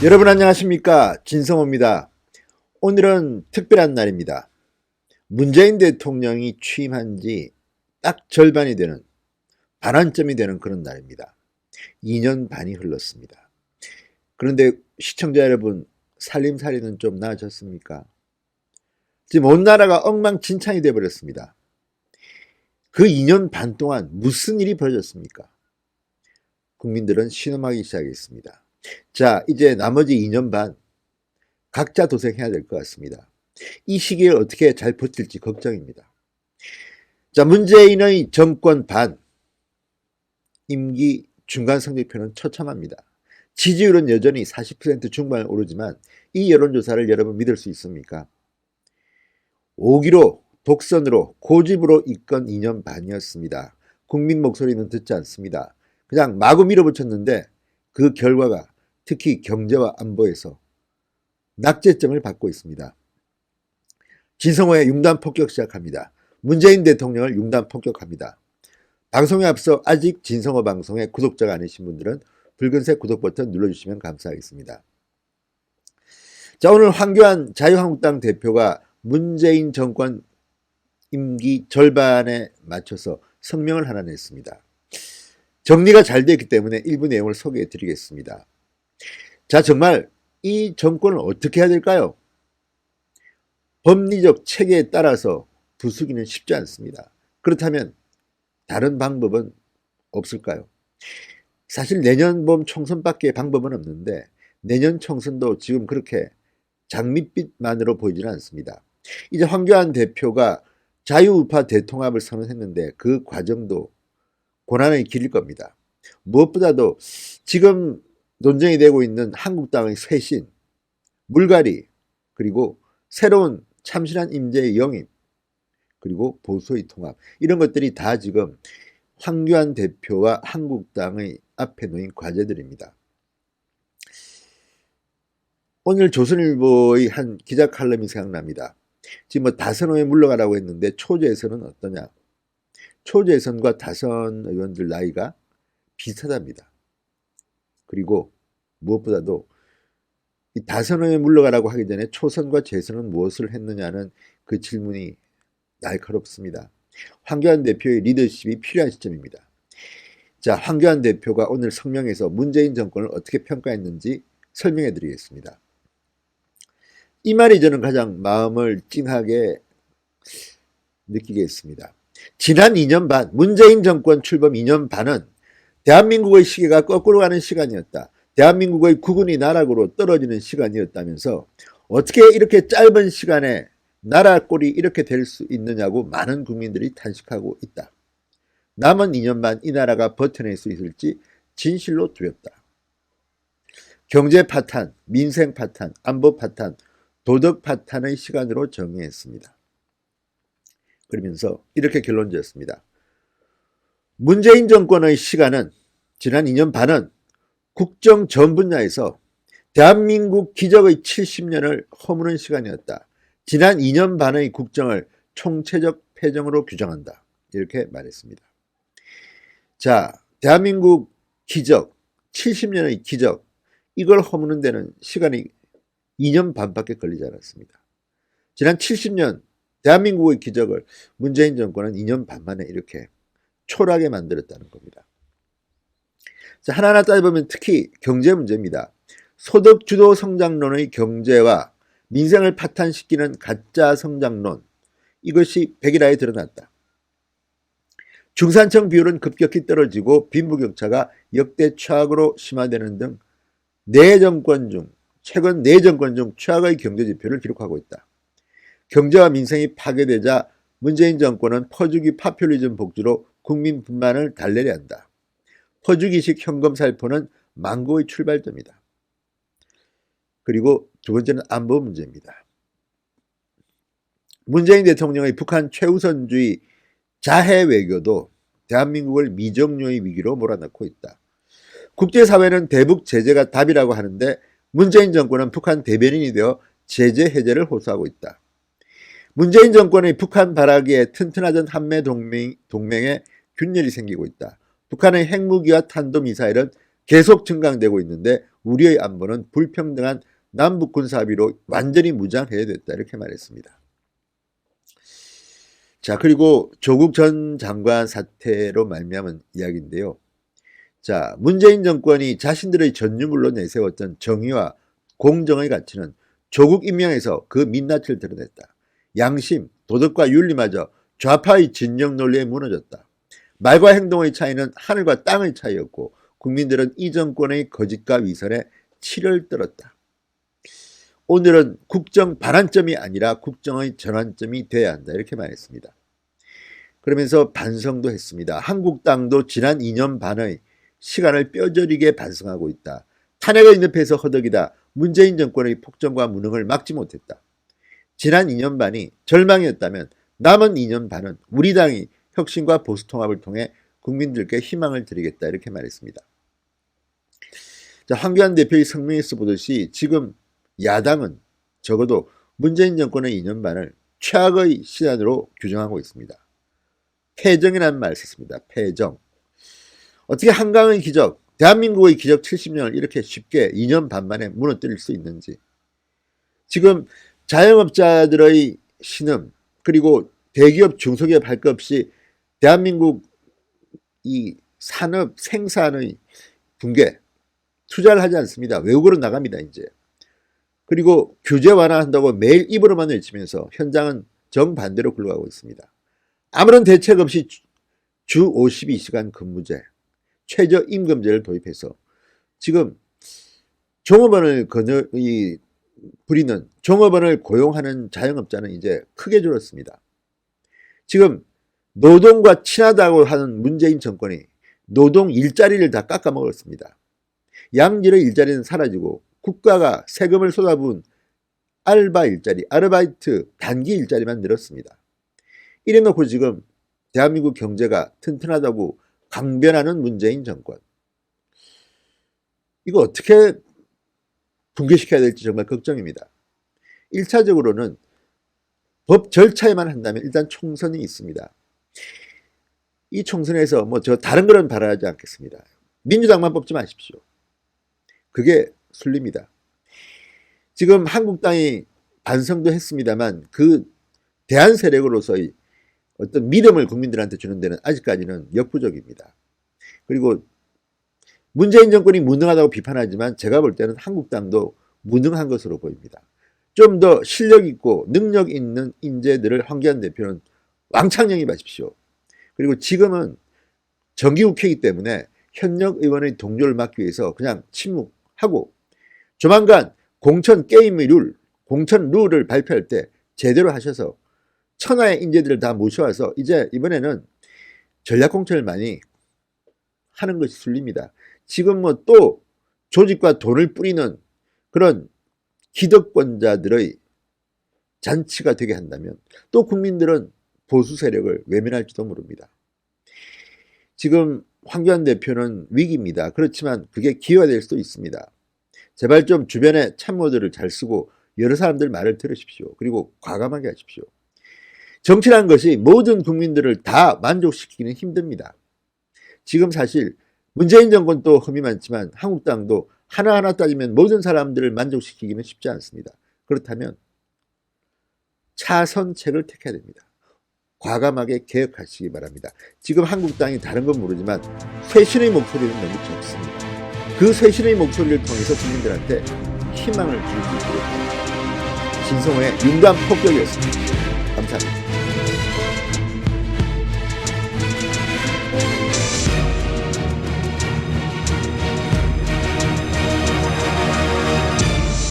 여러분 안녕하십니까, 진성호입니다. 오늘은 특별한 날입니다. 문재인 대통령이 취임한 지 딱 절반이 되는, 반환점이 되는 그런 날입니다. 2년 반이 흘렀습니다. 그런데 시청자 여러분, 살림살이는 좀 나아졌습니까? 지금 온 나라가 엉망진창이 되어버렸습니다. 그 2년 반 동안 무슨 일이 벌어졌습니까? 국민들은 신음하기 시작했습니다. 자, 이제 나머지 2년 반 각자 도생해야 될 것 같습니다. 이 시기에 어떻게 잘 버틸지 걱정입니다. 자, 문재인의 정권 반, 임기 중간 성적표는 처참합니다. 지지율은 여전히 40% 중반을 오르지만 이 여론조사를 여러분 믿을 수 있습니까? 오기로, 독선으로, 고집으로 이끈 2년 반이었습니다. 국민 목소리는 듣지 않습니다. 그냥 마구 밀어붙였는데 그 결과가 특히 경제와 안보에서 낙제점을 받고 있습니다. 진성호의 융단 폭격 시작합니다. 문재인 대통령을 융단 폭격합니다. 방송에 앞서 아직 진성호 방송의 구독자가 아니신 분들은 붉은색 구독 버튼 눌러주시면 감사하겠습니다. 자, 오늘 황교안 자유한국당 대표가 문재인 정권 임기 절반에 맞춰서 성명을 하나 냈습니다. 정리가 잘 되었기 때문에 일부 내용을 소개해 드리겠습니다. 자, 정말 이 정권을 어떻게 해야 될까요? 법리적 체계에 따라서 부수기는 쉽지 않습니다. 그렇다면 다른 방법은 없을까요? 사실 내년 봄 총선밖에 방법은 없는데 내년 총선도 지금 그렇게 장밋빛만으로 보이지는 않습니다. 이제 황교안 대표가 자유우파 대통합을 선언했는데 그 과정도 고난의 길일 겁니다. 무엇보다도 지금 논쟁이 되고 있는 한국당의 쇄신, 물갈이, 그리고 새로운 참신한 인재의 영입, 그리고 보수의 통합, 이런 것들이 다 지금 황교안 대표와 한국당의 앞에 놓인 과제들입니다. 오늘 조선일보의 한 기자 칼럼이 생각납니다. 지금 뭐 다선의회 물러가라고 했는데 초재선은 어떠냐? 초재선과 다선 의원들 나이가 비슷하답니다. 그리고 무엇보다도 이 다선의회 물러가라고 하기 전에 초선과 재선은 무엇을 했느냐는 그 질문이 날카롭습니다. 황교안 대표의 리더십이 필요한 시점입니다. 자, 황교안 대표가 오늘 성명에서 문재인 정권을 어떻게 평가했는지 설명해 드리겠습니다. 이 말이 저는 가장 마음을 찡하게 느끼게 했습니다. 지난 2년 반, 문재인 정권 출범 2년 반은 대한민국의 시계가 거꾸로 가는 시간이었다. 대한민국의 국운이 나락으로 떨어지는 시간이었다면서 어떻게 이렇게 짧은 시간에 나라 꼴이 이렇게 될 수 있느냐고 많은 국민들이 탄식하고 있다. 남은 2년 반 이 나라가 버텨낼 수 있을지 진실로 두렵다. 경제 파탄, 민생 파탄, 안보 파탄, 도덕 파탄의 시간으로 정의했습니다. 그러면서 이렇게 결론 지었습니다. 문재인 정권의 시간은, 지난 2년 반은 국정 전 분야에서 대한민국 기적의 70년을 허무는 시간이었다. 지난 2년 반의 국정을 총체적 패정으로 규정한다. 이렇게 말했습니다. 자, 대한민국 기적, 70년의 기적, 이걸 허무는 데는 시간이 2년 반밖에 걸리지 않았습니다. 지난 70년 대한민국의 기적을 문재인 정권은 2년 반 만에 이렇게 초라하게 만들었다는 겁니다. 자, 하나하나 따져보면 특히 경제 문제입니다. 소득 주도 성장론의 경제와 민생을 파탄시키는 가짜 성장론, 이것이 백일화에 드러났다. 중산층 비율은 급격히 떨어지고 빈부격차가 역대 최악으로 심화되는 등 최근 네 정권 중 최악의 경제지표를 기록하고 있다. 경제와 민생이 파괴되자 문재인 정권은 퍼주기 파퓰리즘 복지로 국민 분만을 달래려 한다. 퍼주기식 현금 살포는 망고의 출발점이다. 그리고 두 번째는 안보 문제입니다. 문재인 대통령의 북한 최우선주의 자해 외교도 대한민국을 미정유의 위기로 몰아넣고 있다. 국제사회는 대북 제재가 답이라고 하는데 문재인 정권은 북한 대변인이 되어 제재 해제를 호소하고 있다. 문재인 정권의 북한 발악에 튼튼하던 한미 동맹에 균열이 생기고 있다. 북한의 핵무기와 탄도미사일은 계속 증강되고 있는데 우리의 안보는 불평등한 남북 군사 합의로 완전히 무장해제됐다 이렇게 말했습니다. 자, 그리고 조국 전 장관 사태로 말미암은 이야기인데요. 자, 문재인 정권이 자신들의 전유물로 내세웠던 정의와 공정의 가치는 조국 임명에서 그 민낯을 드러냈다. 양심, 도덕과 윤리마저 좌파의 진영 논리에 무너졌다. 말과 행동의 차이는 하늘과 땅의 차이였고 국민들은 이 정권의 거짓과 위선에 치를 떨었다. 오늘은 국정 반환점이 아니라 국정의 전환점이 돼야 한다 이렇게 말했습니다. 그러면서 반성도 했습니다. 한국당도 지난 2년 반의 시간을 뼈저리게 반성하고 있다. 탄핵의 늪에서 허덕이다 문재인 정권의 폭정과 무능을 막지 못했다. 지난 2년 반이 절망이었다면 남은 2년 반은 우리 당이 혁신과 보수통합을 통해 국민들께 희망을 드리겠다 이렇게 말했습니다. 자, 황교안 대표의 성명에서 보듯이 지금 야당은 적어도 문재인 정권의 2년 반을 최악의 시간으로 규정하고 있습니다. 패정이라는 말을 썼습니다. 패정. 어떻게 한강의 기적, 대한민국의 기적 70년을 이렇게 쉽게 2년 반 만에 무너뜨릴 수 있는지. 지금 자영업자들의 신음 그리고 대기업 중소기업 할 것 없이 대한민국 이 산업 생산의 붕괴 투자를 하지 않습니다. 외국으로 나갑니다 이제. 그리고 규제 완화한다고 매일 입으로만 외치면서 현장은 정반대로 굴러가고 있습니다. 아무런 대책 없이 주 52시간 근무제, 최저임금제를 도입해서 지금 종업원을 부리는 종업원을 고용하는 자영업자는 이제 크게 줄었습니다. 지금 노동과 친하다고 하는 문재인 정권이 노동 일자리를 다 깎아먹었습니다. 양질의 일자리는 사라지고 국가가 세금을 쏟아부은 알바 일자리, 아르바이트 단기 일자리만 늘었습니다. 이래놓고 지금 대한민국 경제가 튼튼하다고 강변하는 문재인 정권. 이거 어떻게 붕괴시켜야 될지 정말 걱정입니다. 1차적으로는 법 절차에만 한다면 일단 총선이 있습니다. 이 총선에서 저 다른 거는 바라지 않겠습니다. 민주당만 뽑지 마십시오. 그게 순리입니다. 지금 한국당이 반성도 했습니다만 그 대한 세력으로서의 어떤 믿음을 국민들한테 주는 데는 아직까지는 역부족입니다. 그리고 문재인 정권이 무능하다고 비판하지만 제가 볼 때는 한국당도 무능한 것으로 보입니다. 좀 더 실력 있고 능력 있는 인재들을 황교안 대표는 왕창 영입하십시오. 그리고 지금은 정기국회이기 때문에 현역 의원의 동조를 막기 위해서 그냥 침묵하고 조만간 공천 게임의 룰, 공천 룰을 발표할 때 제대로 하셔서 천하의 인재들을 다 모셔와서 이제 이번에는 전략공천을 많이 하는 것이 순리입니다. 지금 또 조직과 돈을 뿌리는 그런 기득권자들의 잔치가 되게 한다면 또 국민들은 보수 세력을 외면할지도 모릅니다. 지금 황교안 대표는 위기입니다. 그렇지만 그게 기회가 될 수도 있습니다. 제발 좀 주변에 참모들을 잘 쓰고 여러 사람들 말을 들으십시오. 그리고 과감하게 하십시오. 정치라는 것이 모든 국민들을 다 만족시키기는 힘듭니다. 지금 사실 문재인 정권도 흠이 많지만 한국당도 하나하나 따지면 모든 사람들을 만족시키기는 쉽지 않습니다. 그렇다면 차선책을 택해야 됩니다. 과감하게 개혁하시기 바랍니다. 지금 한국당이 다른 건 모르지만 쇄신의 목소리는 너무 적습니다. 그 쇄신의 목소리를 통해서 국민들한테 희망을 줄 수 있도록 진성호의 윤감 폭격이었습니다. 감사합니다.